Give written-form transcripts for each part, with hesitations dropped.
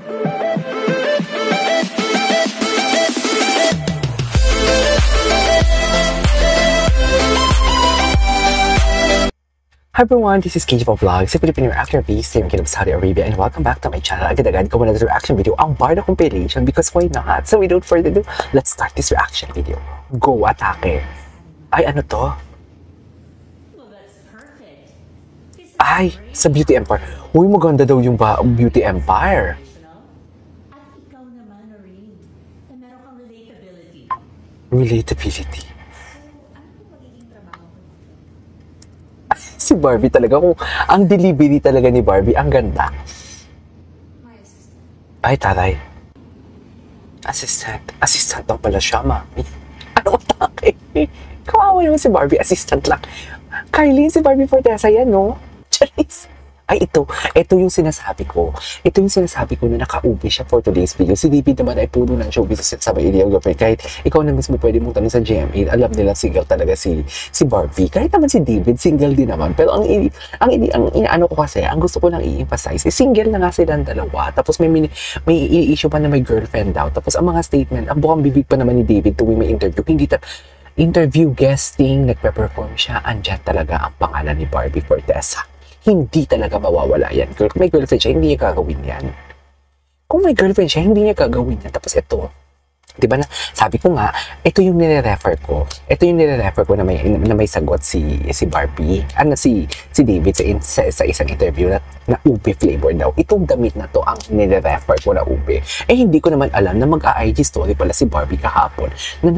Hi everyone, this is KJ Vlogs, a Filipino reactor based here in Kingdom of Saudi Arabia, and welcome back to my channel. Agad-agad ko another reaction video, ang Barda compilation, because why not? So without further ado, let's start this reaction video. Go atake! Ay, ano to? Ay, sa Beauty Empire. Uy, maganda daw yung Beauty Empire. At ikaw naman, Noreen, na meron kang relatability. Relatability. Si Barbie talaga, kung ang delivery talaga ni Barbie, ang ganda. Ay, taray. Assistant. Assistant lang pala siya, mami. Ano atake? Kawawa naman si Barbie, assistant lang. Kylie, si Barbie Fortesa yan, no? Charis. Ay, ito yung sinasabi ko. Ito yung sinasabi ko na naka-ubi siya for today's video. Si David naman ay puro ng showbiz sa may ideal girlfriend. Kahit ikaw na mismo pwede mong tanong sa GMA, alam nila single talaga si Barbie. Kahit naman si David, single din naman. Pero ang inaano ko kasi, ang gusto ko lang i-emphasize, single na nga silang dalawa. Tapos may issue pa na may girlfriend daw. Tapos ang mga statement, ang bukang bibig pa naman ni David tuwing may interview. Interview, guesting, nagpe-perform siya, andyan talaga ang pangalan ni Barbie Fortesa. Hindi talaga mawawala yan. Kung may girlfriend siya, hindi niya gagawin yan. Kung may girlfriend siya, hindi niya gagawin yan. Tapos ito, di ba na, sabi ko nga, ito yung nire-refer ko. Ito yung nire-refer ko na may sagot si Barbie. Si David sa isang interview na ube flavor daw. Itong damit na to ang nire-refer ko na ube. Eh, hindi ko naman alam na mag-IG story pala si Barbie kahapon na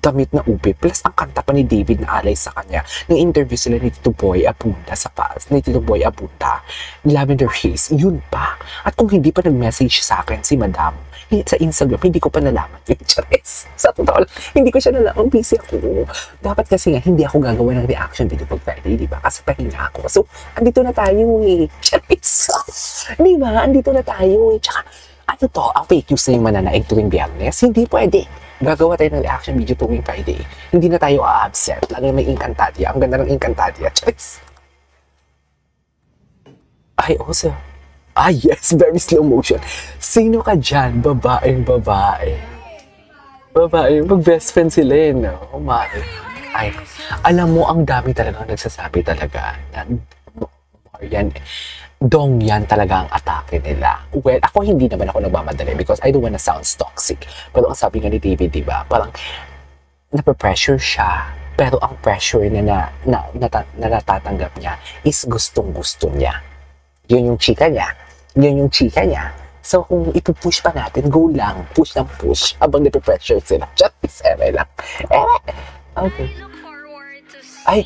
damit na ube, plus ang kanta pa ni David na alay sa kanya. Nang interview sila ni Tito Boy Abunda Lavender Haze, yun pa. At kung hindi pa nag-message sa akin si Madam sa Instagram, hindi ko pa nalaman yung Charis. Sa totoo lang, hindi ko siya nalaman, busy ako. Dapat kasi nga, hindi ako gagawa ng reaction video pag Friday, di ba? Kasi pahinga ako. So, andito na tayo eh. Charis. Di ba? Andito na tayo eh. Tsaka, ano to, ang fake news na yung mananaig tuwing Biyernes? Hindi pwede. Gagawa tayo ng reaction video tuwing Friday. Hindi na tayo a-absent. Lalo may Encantadia. Ang ganda ng Encantadia. Choice. Ay, also. Ay, yes. Very slow motion. Sino ka dyan? Babaeng babae. Babae. Mag-best friend sila eh, no? Umari. Ay, alam mo, ang dami talagang nagsasabi talaga na Dong yan talaga ang atake nila. Well, ako hindi naman ako nagmamadali because I don't wanna sound toxic. Pero ang sabi nga ni David, diba, parang nape-pressure siya, pero ang pressure na natatanggap niya is gustong-gusto niya. Yun yung chika niya. Yun yung chika niya. So, kung ipupush pa natin, go lang. Push ng push. Habang nape-pressure sila. Just ere lang. Okay. Ay.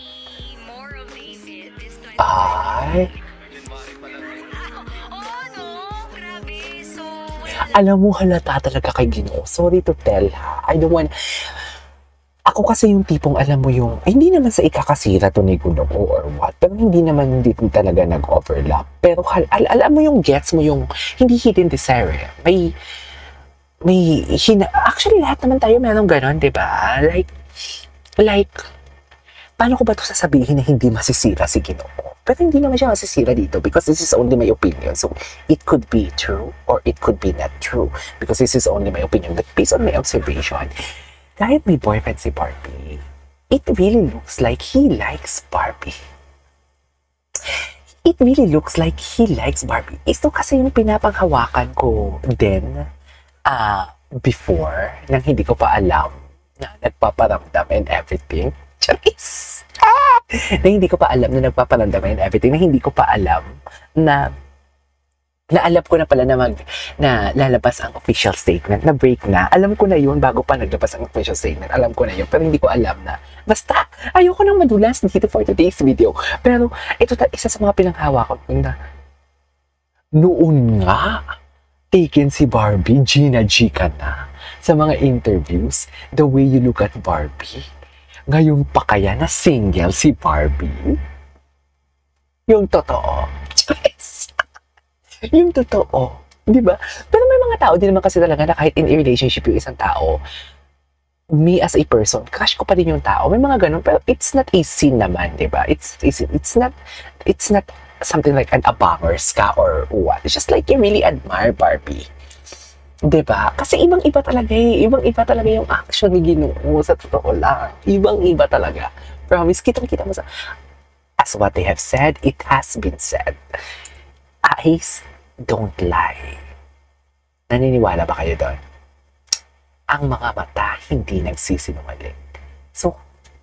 Ay. Alam mo, halata talaga kay Ginoo. Sorry to tell, ha. I don't want... Ako kasi yung tipong, alam mo yung... Hindi naman sa ikakasira to ni Ginoo or what. Pero hindi naman din talaga nag-overlap. Pero alam mo yung gets mo yung... Hindi hidden desire. Actually, lahat naman tayo meron ganon, diba? Like... Paano ko ba ito sasabihin na hindi masisira si Ginoo? Pero hindi naman siya masisira dito because this is only my opinion. So, it could be true or it could be not true because this is only my opinion. But based on my observation, kahit may boyfriend si Barbie, it really looks like he likes Barbie. It really looks like he likes Barbie. Ito kasi yung pinapanghawakan ko din before nang hindi ko pa alam na nagpaparamdam and everything. Charis! Na hindi ko pa alam na nagpaparamdam and everything, na hindi ko pa alam na alam ko na pala na lalabas ang official statement, na break na. Alam ko na yun bago pa naglabas ang official statement. Alam ko na yun, pero hindi ko alam na. Basta, ayoko nang madulas dito for today's video. Pero, ito isa sa mga pinanghawakan ko na noon nga, taken si Barbie, Gina G ka na sa mga interviews, the way you look at Barbie. Ngayon pa kaya na single si Barbie? Yung totoo. Yes. Yung totoo. Di ba? Pero may mga tao din naman kasi talaga na kahit in a relationship yung isang tao, me as a person, crush ko pa din yung tao. May mga ganun, pero it's not a sin naman, di ba? It's not something like an abangers ka or what. It's just like you really admire Barbie. 'Diba? Kasi ibang-iba talaga eh. Ibang-iba talaga yung action ni Ginoo sa totoo lang. Ibang-iba talaga. Promise, kitang-kita mo sa... As what they have said, it has been said. Eyes don't lie. Naniniwala ba kayo doon? Ang mga mata hindi nagsisinungaling. So,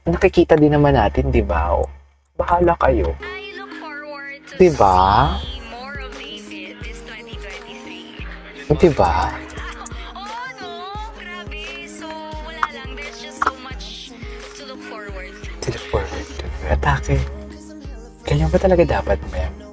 nakikita din naman natin, di ba? O, bahala kayo. I look forward to Diba? see more of David this 2023. Di ba? Oh no, grabe. So, wala lang. There's just so much to look forward to. To look forward to. Atake. Ganyan ba talaga dapat, ma'am?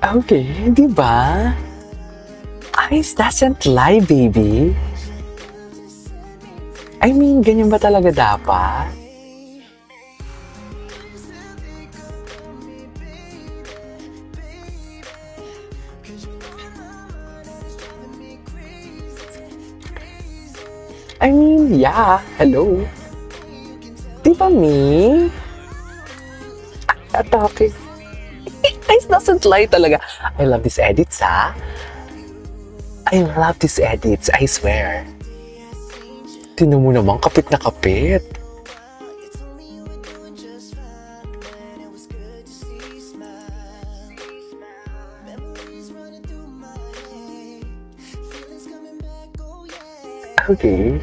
Okay, di ba? Eyes doesn't lie, baby. I mean, ganyan ba talaga dapat? I mean, yeah. Hello. Di ba, me? Atake. Eyes doesn't lie talaga. I love these edits, ha? I love these edits, I swear. Tinan mo naman, kapit na kapit. Okay.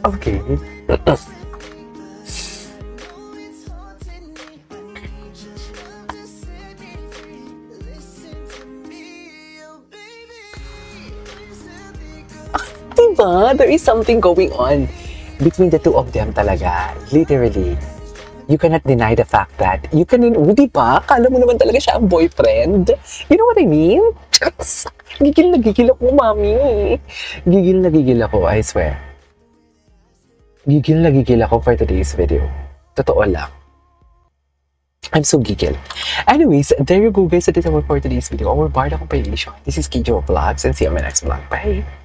Okay. Diba? There is something going on between the two of them talaga. Literally. You cannot deny the fact that you can, diba? Kala mo naman talaga siya ang boyfriend. You know what I mean? Just, gigil na gigil ako, mami. Gigil na gigil ako, I swear. Gigil na gigil ako for today's video. Totoo lang. I'm so gigil. Anyways, there you go guys. That is all for today's video. Our Barda compilation. This is Kijo Vlogs and see you on my next vlog. Bye!